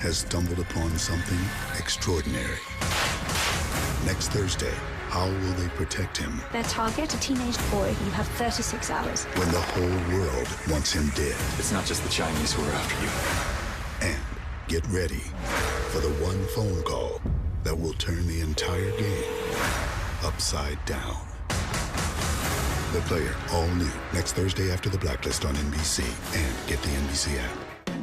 has stumbled upon something extraordinary. Next Thursday, how will they protect him? Their target, a teenage boy. You have 36 hours. When the whole world wants him dead. It's not just the Chinese who are after you. And get ready for the one phone call that will turn the entire game upside down. The Player, all new, next Thursday after The Blacklist on NBC. And get the NBC app.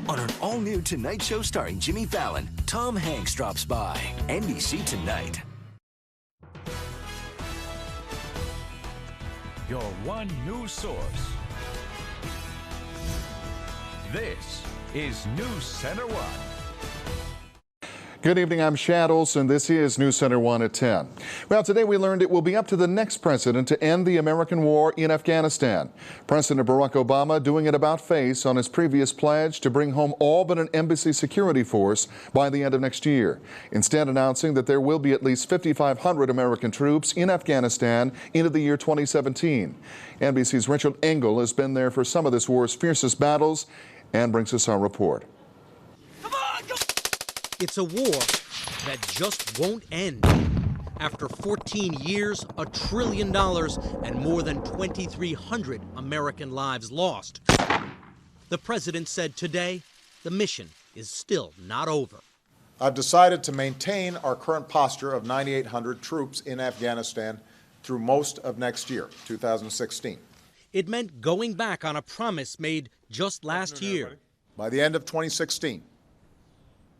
On an all-new Tonight Show starring Jimmy Fallon, Tom Hanks drops by. NBC Tonight. Your one news source. This is NewsCenter1. Good evening, I'm Shad Olson. This is NewsCenter1 at 10. Well, today we learned it will be up to the next president to end the American war in Afghanistan. President Barack Obama doing it about face on his previous pledge to bring home all but an embassy security force by the end of next year. Instead, announcing that there will be at least 5,500 American troops in Afghanistan into the year 2017. NBC's Richard Engel has been there for some of this war's fiercest battles and brings us our report. It's a war that just won't end. After 14 years, $1 trillion, and more than 2,300 American lives lost. The president said today the mission is still not over. I've decided to maintain our current posture of 9,800 troops in Afghanistan through most of next year, 2016. It meant going back on a promise made just last year. By the end of 2016,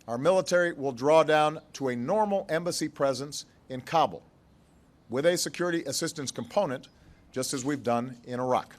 our military will draw down to a normal embassy presence in Kabul with a security assistance component, just as we've done in Iraq.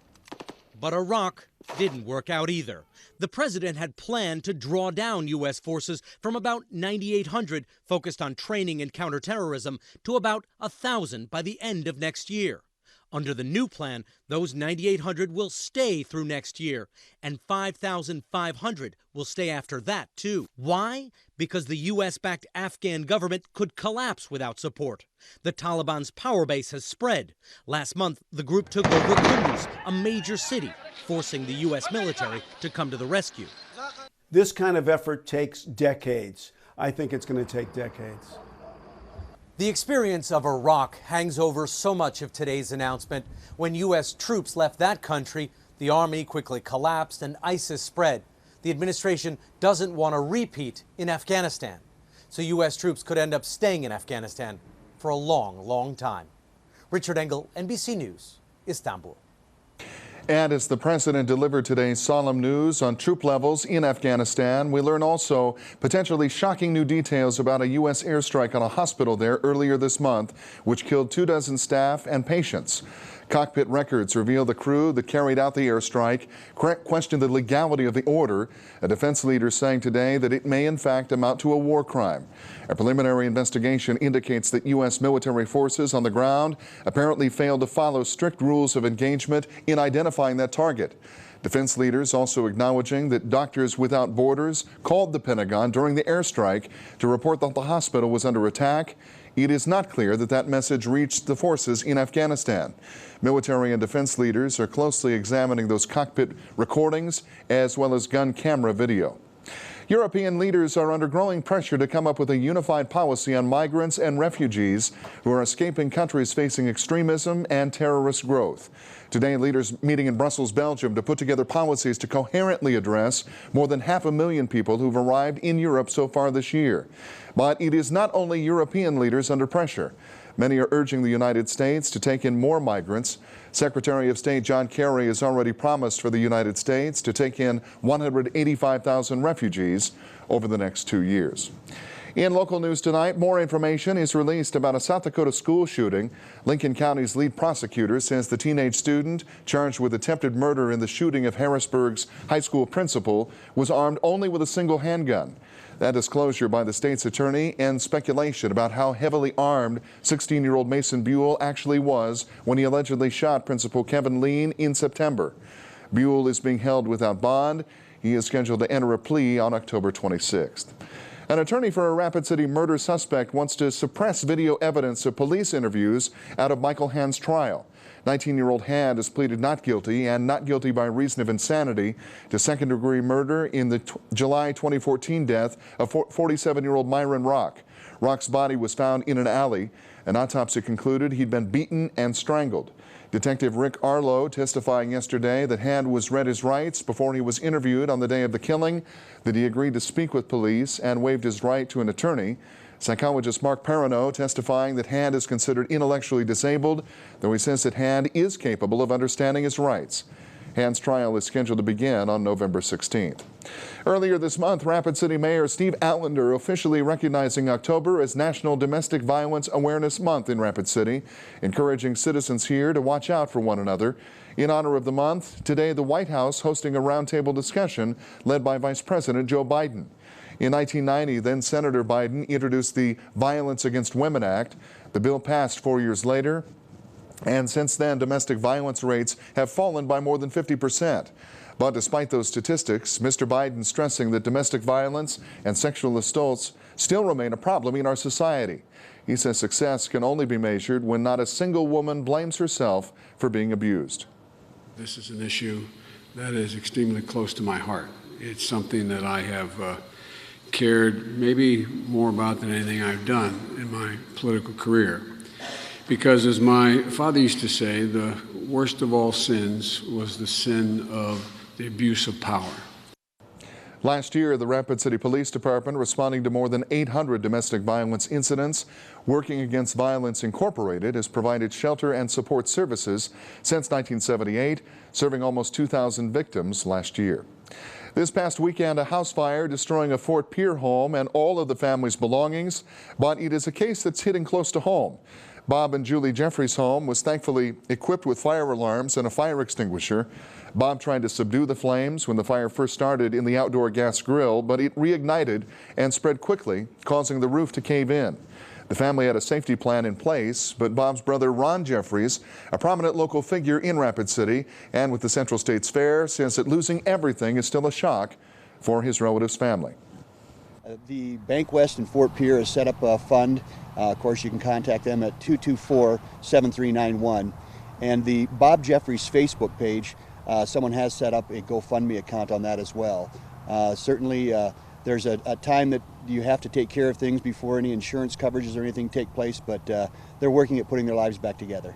But Iraq didn't work out either. The president had planned to draw down U.S. forces from about 9,800 focused on training and counterterrorism to about 1,000 by the end of next year. Under the new plan, those 9,800 will stay through next year, and 5,500 will stay after that, too. Why? Because the U.S.-backed Afghan government could collapse without support. The Taliban's power base has spread. Last month, the group took over Kunduz, a major city, forcing the U.S. military to come to the rescue. This kind of effort takes decades. I think it's going to take decades. The experience of Iraq hangs over so much of today's announcement. When U.S. troops left that country, the army quickly collapsed and ISIS spread. The administration doesn't want a repeat in Afghanistan. So U.S. troops could end up staying in Afghanistan for a long, long time. Richard Engel, NBC News, Istanbul. And as the president delivered today's solemn news on troop levels in Afghanistan, we learn also potentially shocking new details about a U.S. airstrike on a hospital there earlier this month, which killed 24 staff and patients. Cockpit records reveal the crew that carried out the airstrike questioned the legality of the order, a defense leader saying today that it may in fact amount to a war crime. A preliminary investigation indicates that U.S. military forces on the ground apparently failed to follow strict rules of engagement in identifying that target. Defense leaders also acknowledging that Doctors Without Borders called the Pentagon during the airstrike to report that the hospital was under attack. It is not clear that that message reached the forces in Afghanistan. Military and defense leaders are closely examining those cockpit recordings as well as gun camera video. European leaders are under growing pressure to come up with a unified policy on migrants and refugees who are escaping countries facing extremism and terrorist growth. Today, leaders meeting in Brussels, Belgium, to put together policies to coherently address more than 500,000 people who've arrived in Europe so far this year. But it is not only European leaders under pressure. Many are urging the United States to take in more migrants. Secretary of State John Kerry has already promised for the United States to take in 185,000 refugees over the next 2 years. In local news tonight, more information is released about a South Dakota school shooting. Lincoln County's lead prosecutor says the teenage student charged with attempted murder in the shooting of Harrisburg's high school principal was armed only with a single handgun. That disclosure by the state's attorney ends speculation about how heavily armed 16-year-old Mason Buell actually was when he allegedly shot Principal Kevin Lean in September. Buell is being held without bond. He is scheduled to enter a plea on October 26th. An attorney for a Rapid City murder suspect wants to suppress video evidence of police interviews out of Michael Hand's trial. 19-year-old Hand has pleaded not guilty and not guilty by reason of insanity to second-degree murder in the July 2014 death of 47-year-old Myron Rock. Rock's body was found in an alley. An autopsy concluded he'd been beaten and strangled. Detective Rick Arlo testifying yesterday that Hand was read his rights before he was interviewed on the day of the killing, that he agreed to speak with police and waived his right to an attorney. Psychologist Mark Perrineau testifying that Hand is considered intellectually disabled, though he says that Hand is capable of understanding his rights. Hand's trial is scheduled to begin on November 16th. Earlier this month, Rapid City Mayor Steve Outlander officially recognizing October as National Domestic Violence Awareness Month in Rapid City, encouraging citizens here to watch out for one another. In honor of the month, today the White House hosting a roundtable discussion led by Vice President Joe Biden. In 1990, then Senator Biden introduced the Violence Against Women Act. The bill passed 4 years later. And since then, domestic violence rates have fallen by more than 50%. But despite those statistics, Mr. Biden stressing that domestic violence and sexual assaults still remain a problem in our society. He says success can only be measured when not a single woman blames herself for being abused. This is an issue that is extremely close to my heart. It's something that I have cared maybe more about than anything I've done in my political career. Because as my father used to say, the worst of all sins was the sin of the abuse of power. Last year, the Rapid City Police Department, responding to more than 800 domestic violence incidents, Working Against Violence Incorporated has provided shelter and support services since 1978, serving almost 2,000 victims last year. This past weekend, a house fire destroying a Fort Pierre home and all of the family's belongings, but it is a case that's hitting close to home. Bob and Julie Jeffries' home was thankfully equipped with fire alarms and a fire extinguisher. Bob tried to subdue the flames when the fire first started in the outdoor gas grill, but it reignited and spread quickly, causing the roof to cave in. The family had a safety plan in place, but Bob's brother Ron Jeffries, a prominent local figure in Rapid City and with the Central States Fair, says that losing everything is still a shock for his relative's family. The Bank West in Fort Pierre has set up a fund. Of course, you can contact them at 224-7391. And the Bob Jeffries Facebook page, someone has set up a GoFundMe account on that as well. Certainly, there's a time that you have to take care of things before any insurance coverages or anything take place, but they're working at putting their lives back together.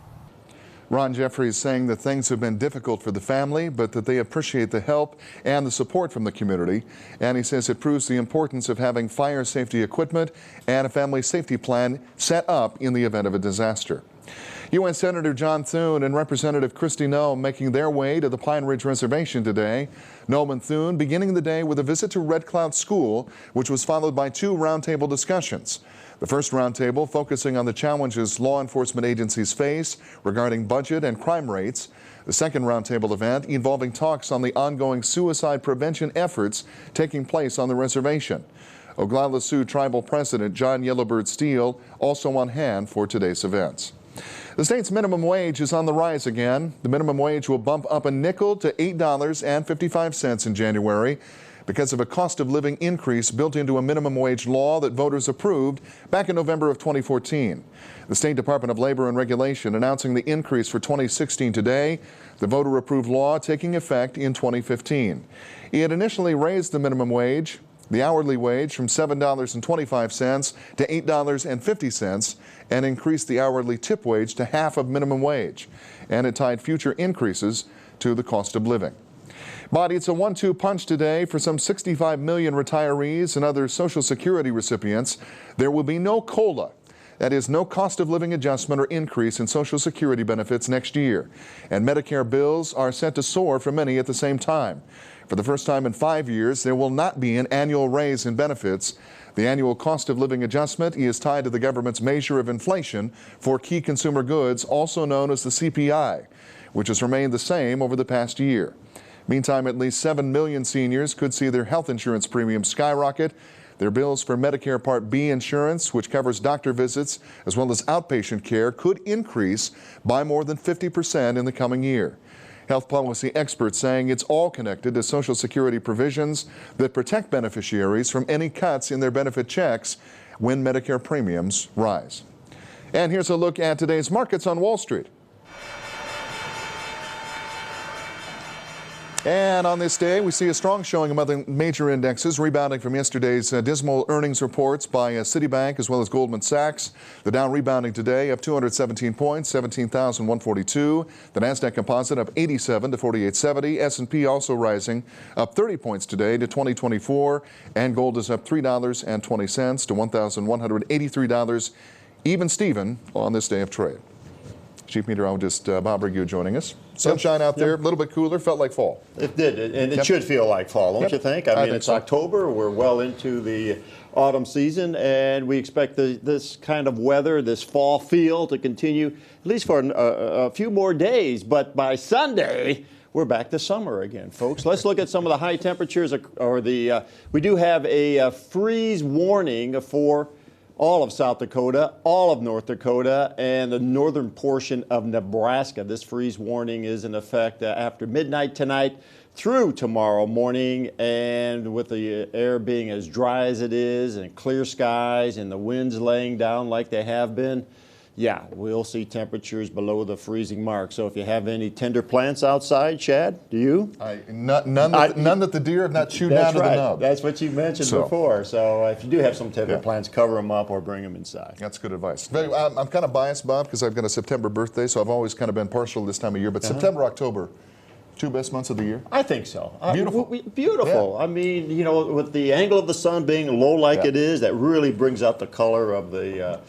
Ron Jeffries saying that things have been difficult for the family, but that they appreciate the help and the support from the community. And he says it proves the importance of having fire safety equipment and a family safety plan set up in the event of a disaster. U.S. Senator John Thune and Representative Kristi Noem making their way to the Pine Ridge Reservation today. Noem and Thune beginning the day with a visit to Red Cloud School, which was followed by two roundtable discussions. The first roundtable focusing on the challenges law enforcement agencies face regarding budget and crime rates. The second roundtable event involving talks on the ongoing suicide prevention efforts taking place on the reservation. Oglala Sioux Tribal President John Yellowbird Steele also on hand for today's events. The state's minimum wage is on the rise again. The minimum wage will bump up a nickel to $8.55 in January because of a cost of living increase built into a minimum wage law that voters approved back in November of 2014. The State Department of Labor and Regulation announcing the increase for 2016 today, the voter-approved law taking effect in 2015. It initially raised the minimum wage, the hourly wage, from $7.25 to $8.50 and increased the hourly tip wage to half of minimum wage. And it tied future increases to the cost of living. But it's a 1-2 punch today for some 65 million retirees and other Social Security recipients. There will be no COLA. That is, no cost of living adjustment or increase in Social Security benefits next year. And Medicare bills are set to soar for many at the same time. For the first time in 5 years, there will not be an annual raise in benefits. The annual cost of living adjustment is tied to the government's measure of inflation for key consumer goods, also known as the CPI, which has remained the same over the past year. Meantime, at least 7 million seniors could see their health insurance premiums skyrocket. Their bills for Medicare Part B insurance, which covers doctor visits as well as outpatient care, could increase by more than 50% in the coming year. Health policy experts saying it's all connected to Social Security provisions that protect beneficiaries from any cuts in their benefit checks when Medicare premiums rise. And here's a look at today's markets on Wall Street. And on this day, we see a strong showing among the major indexes, rebounding from yesterday's dismal earnings reports by Citibank as well as Goldman Sachs. The Dow rebounding today up 217 points, 17,142. The NASDAQ Composite up 87 to 4870. S&P also rising up 30 points today to 2024. And gold is up $3.20 to $1,183. Even Steven on this day of trade. Chief Meteorologist Bob Riggio joining us. Sunshine out there, a little bit cooler, felt like fall. It did, and it should feel like fall, don't you think? I mean, it's October, we're well into the autumn season, and we expect this kind of weather, this fall feel to continue at least for a few more days. But by Sunday, we're back to summer again, folks. Let's look at some of the high temperatures. We do have a freeze warning for all of South Dakota, all of North Dakota, and the northern portion of Nebraska. This freeze warning is in effect after midnight tonight through tomorrow morning, and with the air being as dry as it is and clear skies and the winds laying down like they have been, yeah, we'll see temperatures below the freezing mark. So if you have any tender plants outside, Chad, do you? None that the deer have not chewed down to the nub. That's what you mentioned before. So if you do have some tender plants, cover them up or bring them inside. That's good advice. I'm kind of biased, Bob, because I've got a September birthday, so I've always kind of been partial this time of year. But September, October, two best months of the year? I think so. Beautiful. Beautiful. Yeah. I mean, you know, with the angle of the sun being low like it is, that really brings out the color of the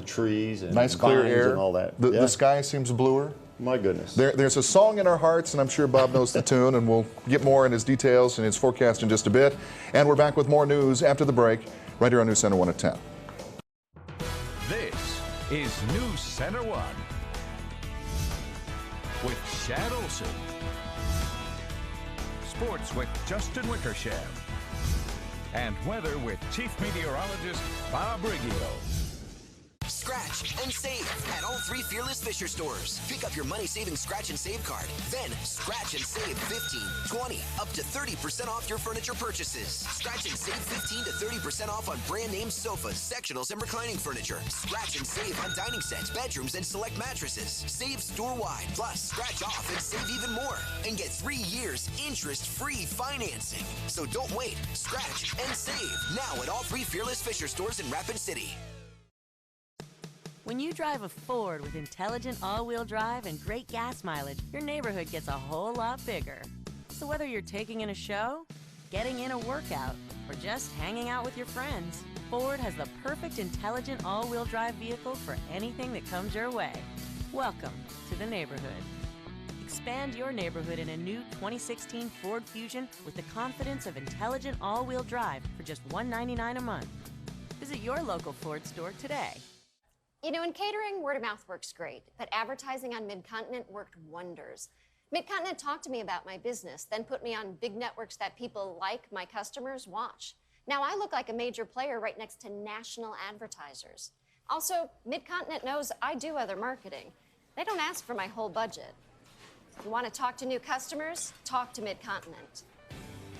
trees and nice clear air and all that. The sky seems bluer. My goodness. There's a song in our hearts, and I'm sure Bob knows the tune, and we'll get more in his details and his forecast in just a bit. And we're back with more news after the break, right here on NewsCenter1 at 10. This is NewsCenter1 with Chad Olson. Sports with Justin Wickersham. And weather with Chief Meteorologist Bob Riggio. Scratch and save at all 3 Fearless Fisher stores. Pick up your money-saving Scratch and Save card. Then scratch and save 15, 20, up to 30% off your furniture purchases. Scratch and save 15 to 30% off on brand name sofas, sectionals, and reclining furniture. Scratch and save on dining sets, bedrooms, and select mattresses. Save store-wide. Plus, scratch off and save even more. And get 3 years interest-free financing. So don't wait. Scratch and save now at all 3 Fearless Fisher stores in Rapid City. When you drive a Ford with intelligent all-wheel drive and great gas mileage, your neighborhood gets a whole lot bigger. So whether you're taking in a show, getting in a workout, or just hanging out with your friends, Ford has the perfect intelligent all-wheel drive vehicle for anything that comes your way. Welcome to the neighborhood. Expand your neighborhood in a new 2016 Ford Fusion with the confidence of intelligent all-wheel drive for just $199 a month. Visit your local Ford store today. You know, in catering, word of mouth works great, but advertising on Mid-Continent worked wonders. Mid-Continent talked to me about my business, then put me on big networks that people like my customers watch. Now I look like a major player right next to national advertisers. Also, Mid-Continent knows I do other marketing. They don't ask for my whole budget. If you want to talk to new customers, talk to Mid-Continent.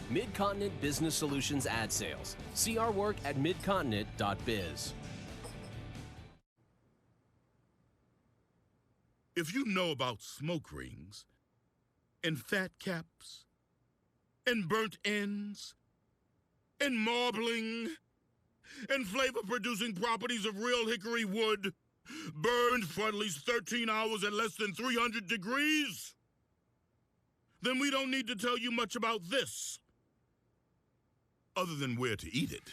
Mid-Continent Business Solutions Ad Sales. See our work at midcontinent.biz. If you know about smoke rings, and fat caps, and burnt ends, and marbling, and flavor-producing properties of real hickory wood, burned for at least 13 hours at less than 300 degrees, then we don't need to tell you much about this, other than where to eat it.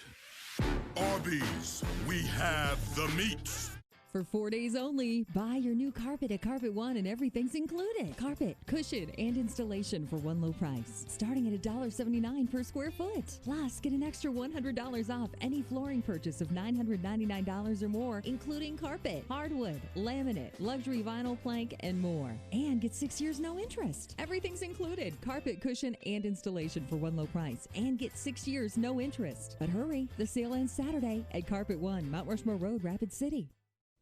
Arby's, we have the meat. For 4 days only, buy your new carpet at Carpet One and everything's included. Carpet, cushion, and installation for one low price, starting at $1.79 per square foot. Plus, get an extra $100 off any flooring purchase of $999 or more, including carpet, hardwood, laminate, luxury vinyl plank, and more. And get 6 years no interest. Everything's included. Carpet, cushion, and installation for one low price. And get 6 years no interest. But hurry, the sale ends Saturday at Carpet One, Mount Rushmore Road, Rapid City.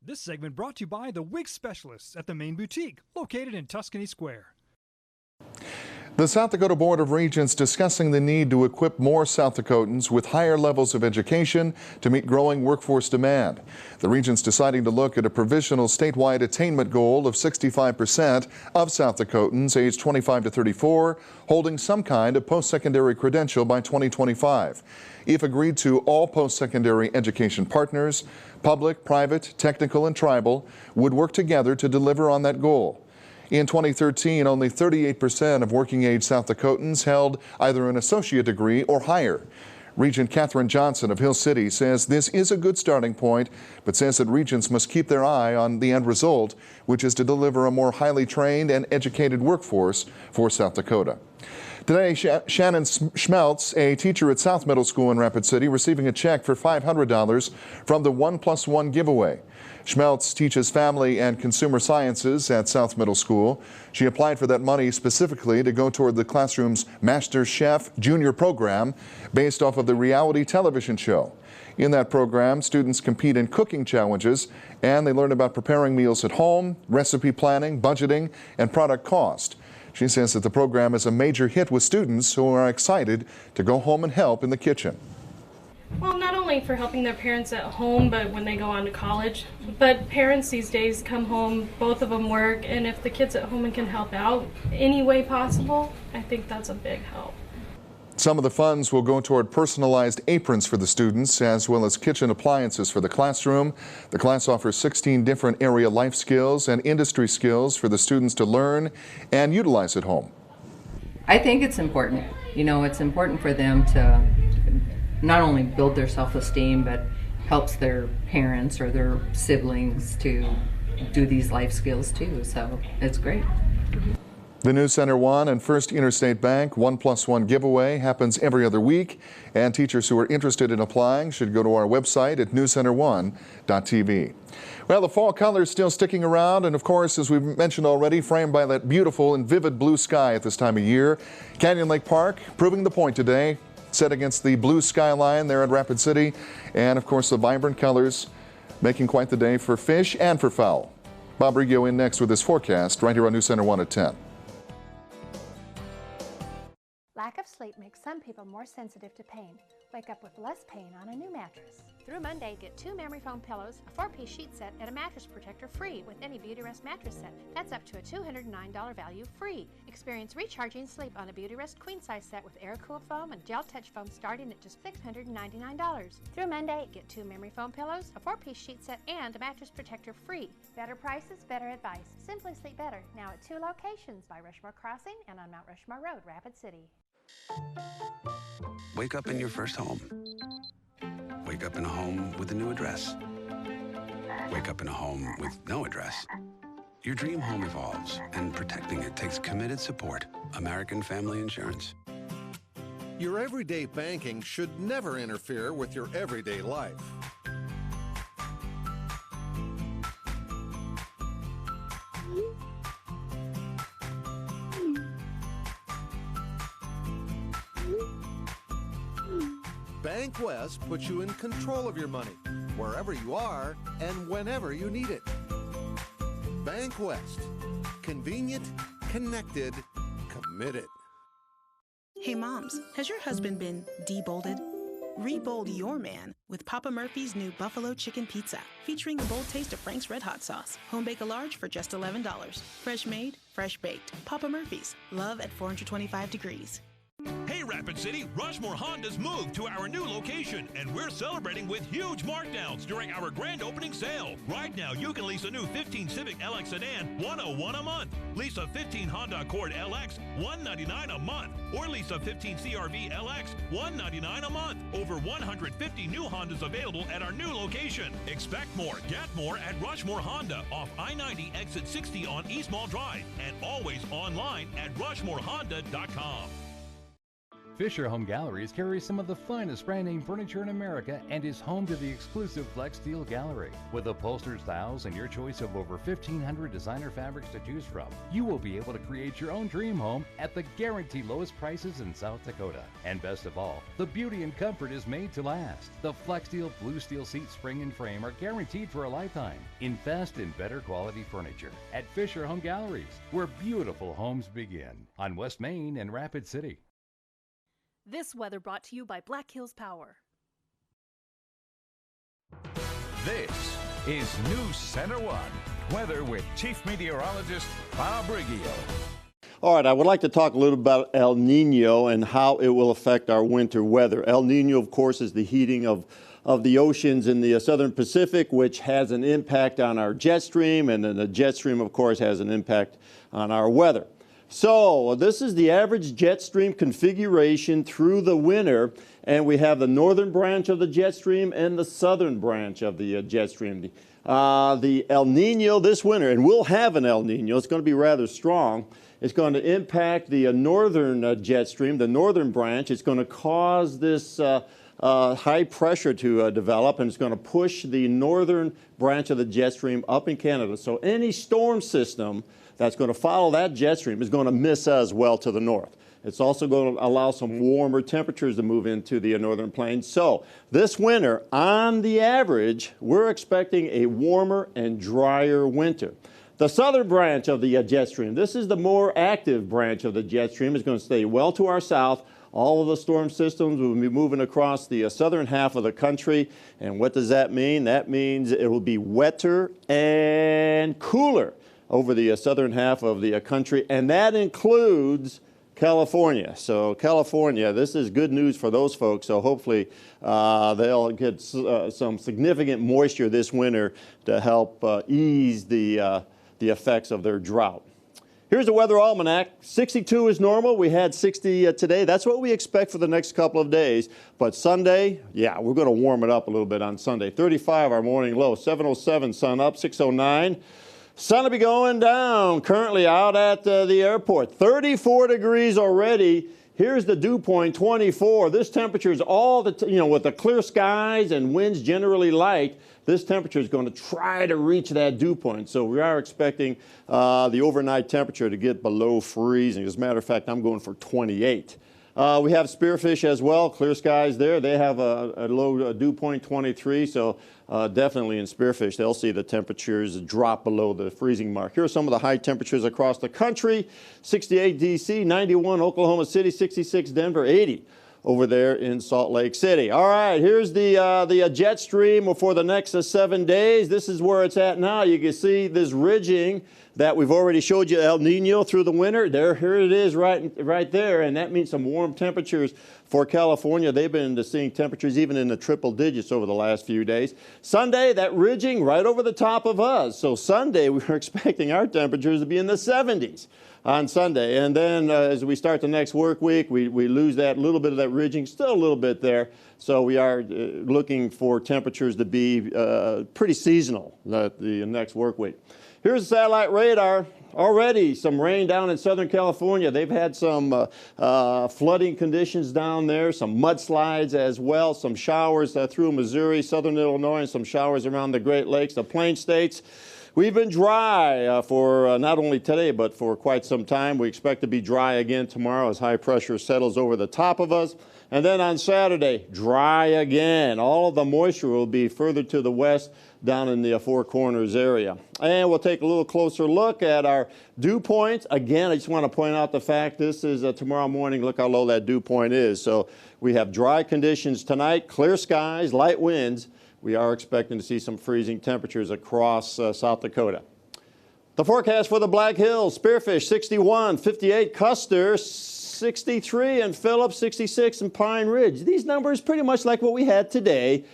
This segment brought to you by the Wig Specialists at the Main Boutique, located in Tuscany Square. The South Dakota Board of Regents discussing the need to equip more South Dakotans with higher levels of education to meet growing workforce demand. The Regents deciding to look at a provisional statewide attainment goal of 65% of South Dakotans aged 25 to 34 holding some kind of post-secondary credential by 2025. If agreed to, all post-secondary education partners, public, private, technical, and tribal, would work together to deliver on that goal. In 2013, only 38% of working-age South Dakotans held either an associate degree or higher. Regent Catherine Johnson of Hill City says this is a good starting point, but says that regents must keep their eye on the end result, which is to deliver a more highly trained and educated workforce for South Dakota. Today, Shannon Schmeltz, a teacher at South Middle School in Rapid City, receiving a check for $500 from the 1+1 giveaway. Schmeltz teaches family and consumer sciences at South Middle School. She applied for that money specifically to go toward the classroom's Master Chef Junior program based off of the reality television show. In that program, students compete in cooking challenges and they learn about preparing meals at home, recipe planning, budgeting, and product cost. She says that the program is a major hit with students who are excited to go home and help in the kitchen. Well, not only for helping their parents at home, but when they go on to college. But parents these days come home, both of them work, and if the kids at home can help out any way possible, I think that's a big help. Some of the funds will go toward personalized aprons for the students, as well as kitchen appliances for the classroom. The class offers 16 different area life skills and industry skills for the students to learn and utilize at home. I think it's important. You know, it's important for them to not only build their self-esteem, but helps their parents or their siblings to do these life skills too. So it's great. The NewsCenter1 and First Interstate Bank 1+1 giveaway happens every other week, and teachers who are interested in applying should go to our website at newscenter1.tv. Well, the fall colors still sticking around, and of course, as we've mentioned already, framed by that beautiful and vivid blue sky at this time of year. Canyon Lake Park proving the point today, set against the blue skyline there at Rapid City, and of course the vibrant colors making quite the day for fish and for fowl. Bob Riggio in next with this forecast right here on NewsCenter1 at 10. Lack of sleep makes some people more sensitive to pain. Wake up with less pain on a new mattress. Through Monday, get 2 memory foam pillows, a 4-piece sheet set, and a mattress protector free with any Beautyrest mattress set. That's up to a $209 value free. Experience recharging sleep on a Beautyrest queen size set with air-cooled foam and gel touch foam starting at just $699. Through Monday, get 2 memory foam pillows, a 4-piece sheet set, and a mattress protector free. Better prices, better advice. Simply Sleep Better, now at 2 locations by Rushmore Crossing and on Mount Rushmore Road, Rapid City. Wake up in your first home. Wake up in a home with a new address. Wake up in a home with no address. Your dream home evolves, and protecting it takes committed support. American Family Insurance. Your everyday banking should never interfere with your everyday life. Bank West puts you in control of your money, wherever you are and whenever you need it. Bank West. Convenient, connected, committed. Hey moms, has your husband been debolded? Rebold your man with Papa Murphy's new Buffalo Chicken Pizza, featuring the bold taste of Frank's Red Hot Sauce. Home bake a large for just $11. Fresh made, fresh baked. Papa Murphy's. Love at 425 degrees. Hey Rapid City, Rushmore Honda's moved to our new location, and we're celebrating with huge markdowns during our grand opening sale. Right now, you can lease a new 15 Civic LX sedan, $101 a month. Lease a 15 Honda Accord LX, $199 a month. Or lease a 15 CRV LX, $199 a month. Over 150 new Hondas available at our new location. Expect more, get more at Rushmore Honda off I-90 exit 60 on East Mall Drive, and always online at rushmorehonda.com. Fisher Home Galleries carries some of the finest brand name furniture in America and is home to the exclusive Flex Steel Gallery. With upholstered styles and your choice of over 1,500 designer fabrics to choose from, you will be able to create your own dream home at the guaranteed lowest prices in South Dakota. And best of all, the beauty and comfort is made to last. The Flex Steel Blue Steel seat spring and frame are guaranteed for a lifetime. Invest in better quality furniture at Fisher Home Galleries, where beautiful homes begin. On West Main and Rapid City. This weather brought to you by Black Hills Power. This is NewsCenter1 weather with Chief Meteorologist Bob Riggio. All right, I would like to talk a little about El Nino and how it will affect our winter weather. El Nino, of course, is the heating of the oceans in the southern Pacific, which has an impact on our jet stream, and then the jet stream, of course, has an impact on our weather. So this is the average jet stream configuration through the winter, and we have the northern branch of the jet stream and the southern branch of the jet stream. The El Nino this winter, and we'll have an El Nino, it's going to be rather strong. It's going to impact the northern jet stream, the northern branch. It's going to cause this high pressure to develop, and it's going to push the northern branch of the jet stream up in Canada. So any storm system that's going to follow that jet stream is going to miss us well to the north. It's also going to allow some warmer temperatures to move into the northern plains. So this winter, on the average, we're expecting a warmer and drier winter. The southern branch of the jet stream, this is the more active branch of the jet stream, is going to stay well to our south. All of the storm systems will be moving across the southern half of the country. And what does that mean? That means it will be wetter and cooler over the southern half of the country, and that includes California. So California, this is good news for those folks, so hopefully they'll get some significant moisture this winter to help ease the effects of their drought. Here's the weather almanac. 62 is normal. We had 60 today. That's what we expect for the next couple of days. But Sunday, yeah, we're going to warm it up a little bit on Sunday. 35 our morning low. 7:07 sun up. 6:09. Sun will be going down. Currently out at the airport. 34 degrees already. Here's the dew point, 24. This temperature is all the, with the clear skies and winds generally light, this temperature is going to try to reach that dew point. So we are expecting the overnight temperature to get below freezing. As a matter of fact, I'm going for 28. We have spearfish as well, clear skies there. They have a low dew point, 23, so definitely in spearfish, they'll see the temperatures drop below the freezing mark. Here are some of the high temperatures across the country. 68 D.C., 91 Oklahoma City, 66 Denver, 80 over there in Salt Lake City. All right, here's the jet stream for the next 7 days. This is where it's at now. You can see this ridging that we've already showed you, El Nino through the winter. Here it is right there, and that means some warm temperatures for California. They've been seeing temperatures even in the triple digits over the last few days. Sunday, that ridging right over the top of us. So Sunday, we're expecting our temperatures to be in the 70s on Sunday. And then as we start the next work week, we lose that little bit of that ridging, still a little bit there. So we are looking for temperatures to be pretty seasonal the next work week. Here's the satellite radar. Already some rain down in Southern California. They've had some flooding conditions down there, some mudslides as well, some showers through Missouri, Southern Illinois, and some showers around the Great Lakes, the Plain States. We've been dry for not only today, but for quite some time. We expect to be dry again tomorrow as high pressure settles over the top of us. And then on Saturday, dry again. All of the moisture will be further to the west down in the Four Corners area. And we'll take a little closer look at our dew points. Again, I just want to point out the fact this is tomorrow morning. Look how low that dew point is. So we have dry conditions tonight, clear skies, light winds. We are expecting to see some freezing temperatures across South Dakota. The forecast for the Black Hills, Spearfish 61, 58 Custer, 63 and Phillips, 66 and Pine Ridge. These numbers pretty much like what we had today.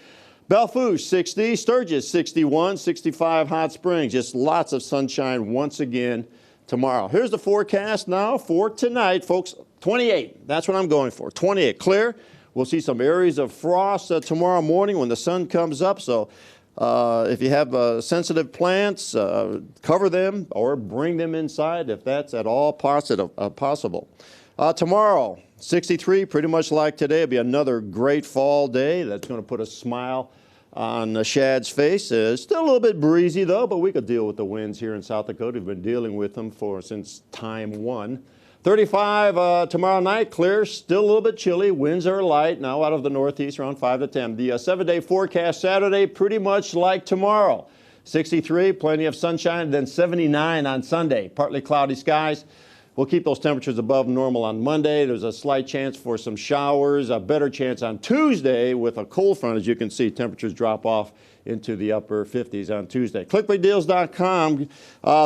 Belfouche 60, Sturgis 61, 65 Hot Springs. Just lots of sunshine once again tomorrow. Here's the forecast now for tonight, folks. 28. That's what I'm going for. 28. Clear. We'll see some areas of frost tomorrow morning when the sun comes up. So if you have sensitive plants, cover them or bring them inside if that's at all possible. Tomorrow, 63, pretty much like today. It'll be another great fall day that's going to put a smile on Shad's face. It's still a little bit breezy, though, but we could deal with the winds here in South Dakota. We've been dealing with them since time one. 35 tomorrow night, clear, still a little bit chilly. Winds are light, now out of the northeast, around 5 to 10. The 7-day forecast Saturday, pretty much like tomorrow. 63, plenty of sunshine, then 79 on Sunday. Partly cloudy skies. We'll keep those temperatures above normal on Monday. There's a slight chance for some showers, a better chance on Tuesday with a cold front. As you can see, temperatures drop off into the upper 50s on Tuesday. ClicklyDeals.com.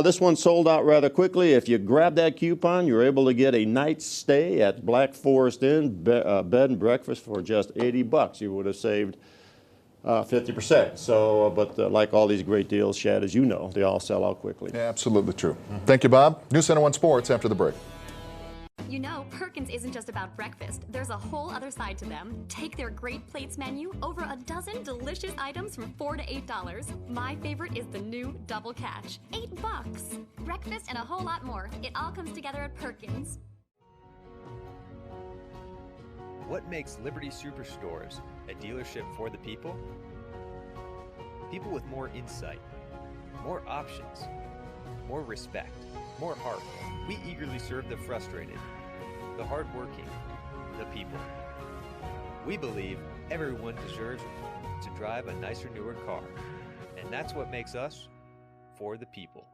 This one sold out rather quickly. If you grab that coupon, you're able to get a night's stay at Black Forest Inn, bed and breakfast for just $80. You would have saved 50%. So, but like all these great deals, Shad, as you know, they all sell out quickly. Yeah, absolutely true. Thank you, Bob. NewsCenter1 Sports after the break. You know, Perkins isn't just about breakfast. There's a whole other side to them. Take their Great Plates menu, over a dozen delicious items from $4 to $8. My favorite is the new Double Catch, $8. Breakfast and a whole lot more. It all comes together at Perkins. What makes Liberty Superstores a dealership for the people? People with more insight, more options, more respect, more heart. We eagerly serve the frustrated, the hardworking, the people. We believe everyone deserves to drive a nicer, newer car, and that's what makes us for the people.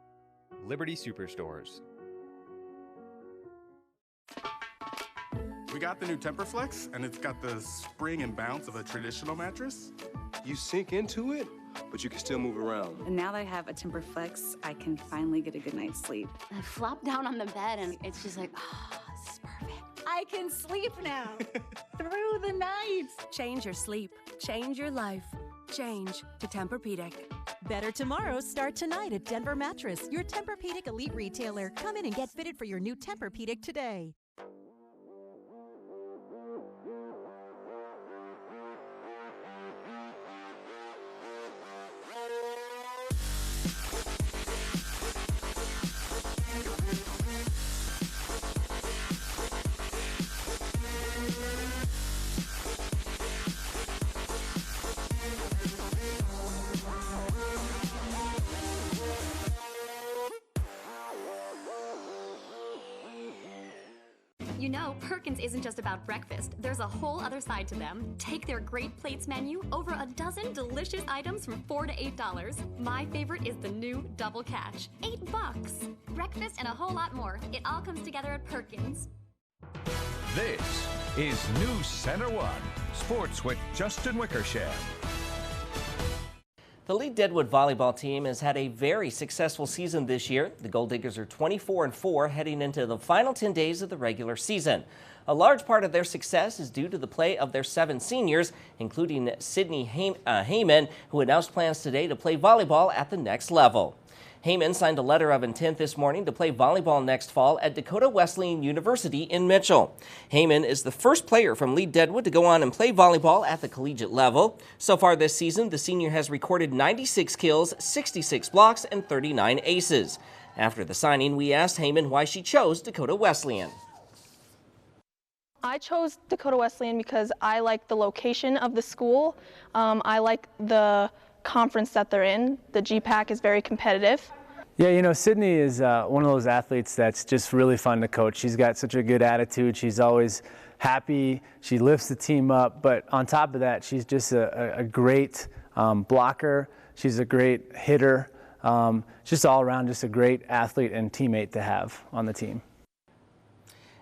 Liberty Superstores. We got the new TemperFlex, and it's got the spring and bounce of a traditional mattress. You sink into it, but you can still move around. And now that I have a TemperFlex, I can finally get a good night's sleep. I flop down on the bed, and it's just like, oh, this is perfect. I can sleep now through the night. Change your sleep. Change your life. Change to Tempur-Pedic. Better tomorrows start tonight at Denver Mattress, your Tempur-Pedic elite retailer. Come in and get fitted for your new Tempur-Pedic today. You know, Perkins isn't just about breakfast. There's a whole other side to them. Take their Great Plates menu, over a dozen delicious items from $4 to $8. My favorite is the new Double Catch, $8. Breakfast and a whole lot more. It all comes together at Perkins. This is NewsCenter1 Sports with Justin Wickersham. The Lee Deadwood volleyball team has had a very successful season this year. The Gold Diggers are 24-4 heading into the final 10 days of the regular season. A large part of their success is due to the play of their 7 seniors, including Sydney Heyman, who announced plans today to play volleyball at the next level. Heyman signed a letter of intent this morning to play volleyball next fall at Dakota Wesleyan University in Mitchell. Heyman is the first player from Lee Deadwood to go on and play volleyball at the collegiate level. So far this season, the senior has recorded 96 kills, 66 blocks, and 39 aces. After the signing, we asked Heyman why she chose Dakota Wesleyan. I chose Dakota Wesleyan because I like the location of the school. I like the conference that they're in. The GPAC is very competitive. Yeah, you know, Sydney is one of those athletes that's just really fun to coach. She's got such a good attitude. She's always happy. She lifts the team up. But on top of that, she's just a great blocker. She's a great hitter. Just all around, just a great athlete and teammate to have on the team.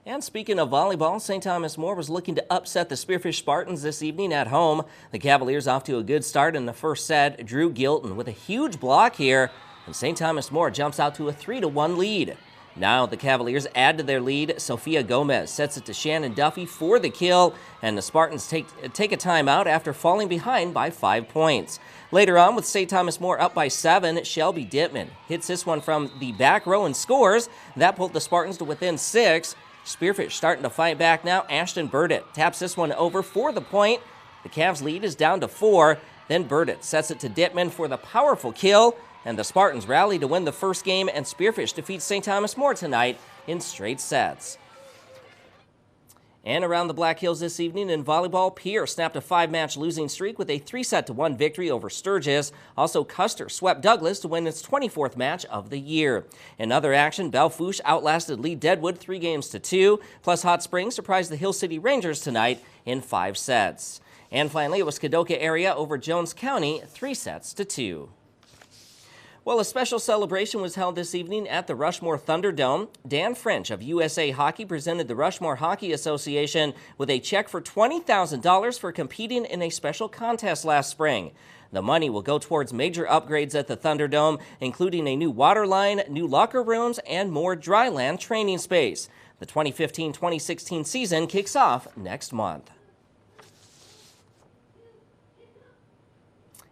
And speaking of volleyball, St. Thomas More was looking to upset the Spearfish Spartans this evening at home. The Cavaliers off to a good start in the first set. Drew Gilton with a huge block here, and St. Thomas More jumps out to a 3-1 lead. Now the Cavaliers add to their lead. Sophia Gomez sets it to Shannon Duffy for the kill, and the Spartans take a timeout after falling behind by 5 points. Later on, with St. Thomas More up by 7, Shelby Dittman hits this one from the back row and scores. That pulled the Spartans to within 6. Spearfish starting to fight back now. Ashton Burdett taps this one over for the point. The Cavs lead is down to 4. Then Burdett sets it to Dittman for the powerful kill. And the Spartans rally to win the first game, and Spearfish defeats St. Thomas More tonight in straight sets. And around the Black Hills this evening in volleyball, Pierce snapped a 5-match losing streak with a 3-1 victory over Sturgis. Also, Custer swept Douglas to win its 24th match of the year. In other action, Belle Fourche outlasted Lee Deadwood 3-2, plus Hot Springs surprised the Hill City Rangers tonight in 5 sets. And finally, it was Kadoka area over Jones County 3-2. Well, a special celebration was held this evening at the Rushmore Thunderdome. Dan French of USA Hockey presented the Rushmore Hockey Association with a check for $20,000 for competing in a special contest last spring. The money will go towards major upgrades at the Thunderdome, including a new water line, new locker rooms, and more dryland training space. The 2015-2016 season kicks off next month.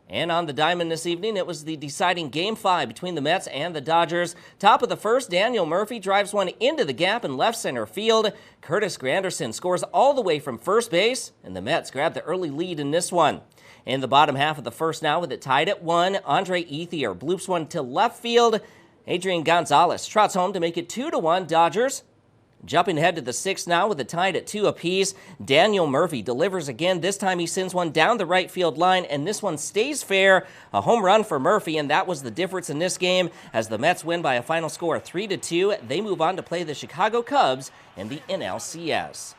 And on the diamond this evening, it was the deciding Game 5 between the Mets and the Dodgers. Top of the first, Daniel Murphy drives one into the gap in left center field. Curtis Granderson scores all the way from first base, and the Mets grab the early lead in this one. In the bottom half of the first now, with it tied at 1, Andre Ethier bloops one to left field. Adrian Gonzalez trots home to make it 2-1 Dodgers. Jumping ahead to the 6th now with it tied at 2 apiece. Daniel Murphy delivers again. This time he sends one down the right field line, and this one stays fair. A home run for Murphy, and that was the difference in this game. As the Mets win by a final score of 3-2, they move on to play the Chicago Cubs in the NLCS.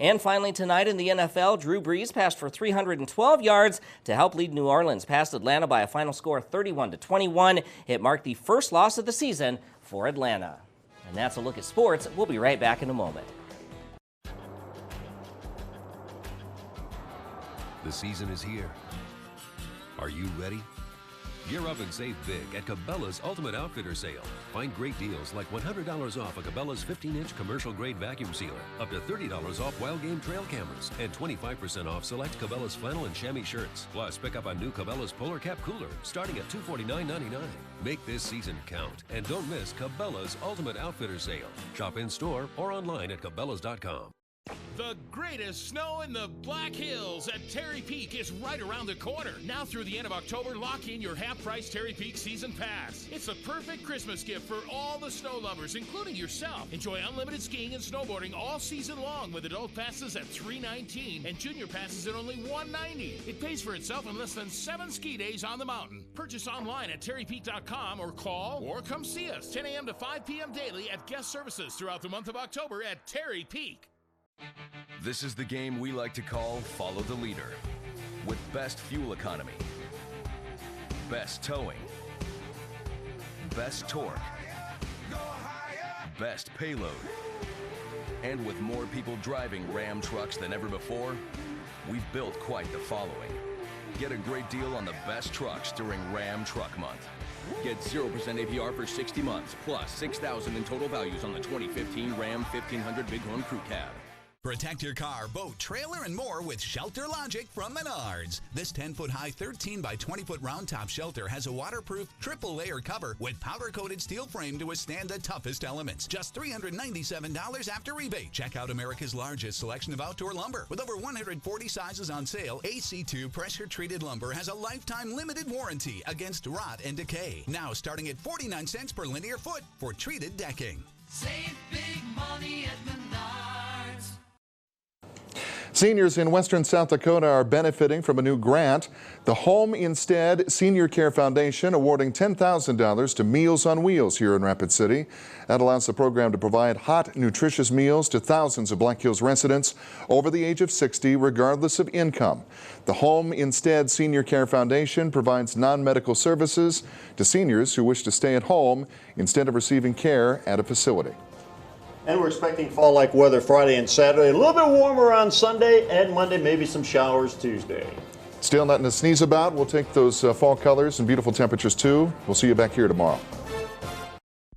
And finally tonight in the NFL, Drew Brees passed for 312 yards to help lead New Orleans past Atlanta by a final score of 31-21. It marked the first loss of the season for Atlanta. And that's a look at sports. We'll be right back in a moment. The season is here. Are you ready? Gear up and save big at Cabela's Ultimate Outfitter Sale. Find great deals like $100 off a Cabela's 15-inch commercial-grade vacuum sealer, up to $30 off Wild Game trail cameras, and 25% off select Cabela's flannel and chamois shirts. Plus, pick up a new Cabela's Polar Cap cooler, starting at $249.99. Make this season count, and don't miss Cabela's Ultimate Outfitter Sale. Shop in-store or online at Cabela's.com. The greatest snow in the Black Hills at Terry Peak is right around the corner. Now through the end of October, lock in your half-price Terry Peak Season Pass. It's the perfect Christmas gift for all the snow lovers, including yourself. Enjoy unlimited skiing and snowboarding all season long with adult passes at $319 and junior passes at only $190. It pays for itself in less than 7 ski days on the mountain. Purchase online at terrypeak.com or call or come see us 10 a.m. to 5 p.m. daily at guest services throughout the month of October at Terry Peak. This is the game we like to call Follow the Leader. With best fuel economy, best towing, best torque, best payload, and with more people driving Ram trucks than ever before, we've built quite the following. Get a great deal on the best trucks during Ram Truck Month. Get 0% APR for 60 months, plus $6,000 in total values on the 2015 Ram 1500 Bighorn Crew Cab. Protect your car, boat, trailer, and more with Shelter Logic from Menards. This 10-foot high, 13 by 20-foot round top shelter has a waterproof triple-layer cover with powder-coated steel frame to withstand the toughest elements. Just $397 after rebate. Check out America's largest selection of outdoor lumber. With over 140 sizes on sale, AC2 pressure-treated lumber has a lifetime limited warranty against rot and decay. Now starting at 49 cents per linear foot for treated decking. Save big money at Menards. Seniors in western South Dakota are benefiting from a new grant. The Home Instead Senior Care Foundation awarding $10,000 to Meals on Wheels here in Rapid City. That allows the program to provide hot, nutritious meals to thousands of Black Hills residents over the age of 60, regardless of income. The Home Instead Senior Care Foundation provides non-medical services to seniors who wish to stay at home instead of receiving care at a facility. And we're expecting fall-like weather Friday and Saturday. A little bit warmer on Sunday and Monday, maybe some showers Tuesday. Still nothing to sneeze about. We'll take those fall colors and beautiful temperatures too. We'll see you back here tomorrow.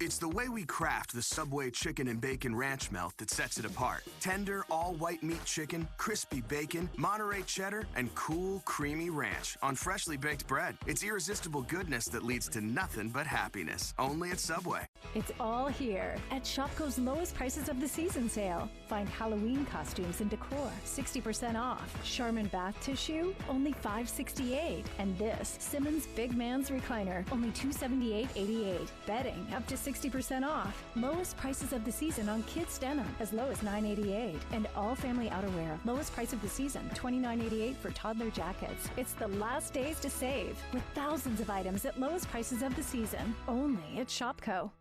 It's the way we craft the Subway chicken and bacon ranch melt that sets it apart. Tender, all-white meat chicken, crispy bacon, Monterey cheddar, and cool, creamy ranch on freshly baked bread. It's irresistible goodness that leads to nothing but happiness. Only at Subway. It's all here at Shopko's lowest prices of the season sale. Find Halloween costumes and decor, 60% off. Charmin bath tissue, only $5.68. And this Simmons Big Man's recliner, only $278.88. Bedding, up to 60% 60% off. Lowest prices of the season on kids denim, as low as $9.88. And all family outerwear, lowest price of the season, $29.88 for toddler jackets. It's the last days to save, with thousands of items at lowest prices of the season, only at Shopko.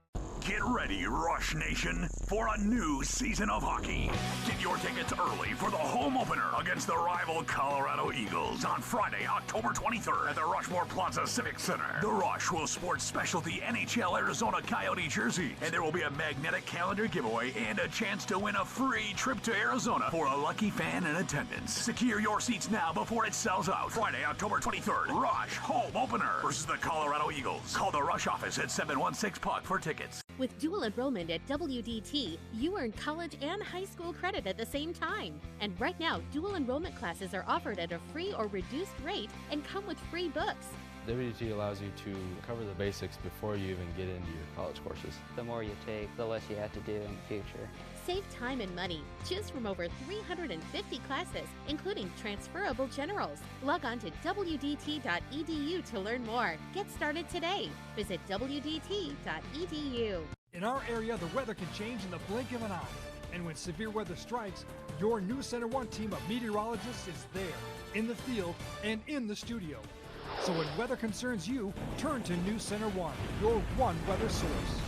Get ready, Rush Nation, for a new season of hockey. Get your tickets early for the home opener against the rival Colorado Eagles on Friday, October 23rd at the Rushmore Plaza Civic Center. The Rush will sport specialty NHL Arizona Coyote jersey, and there will be a magnetic calendar giveaway and a chance to win a free trip to Arizona for a lucky fan in attendance. Secure your seats now before it sells out. Friday, October 23rd, Rush home opener versus the Colorado Eagles. Call the Rush office at 716-PUCK for tickets. With dual enrollment at WDT, you earn college and high school credit at the same time. And right now, dual enrollment classes are offered at a free or reduced rate and come with free books. WDT allows you to cover the basics before you even get into your college courses. The more you take, the less you have to do in the future. Save time and money. Choose from over 350 classes, including transferable generals. Log on to WDT.edu to learn more. Get started today. Visit WDT.edu. In our area, the weather can change in the blink of an eye. And when severe weather strikes, your NewsCenter1 team of meteorologists is there, in the field and in the studio. So when weather concerns you, turn to NewsCenter1, your one weather source.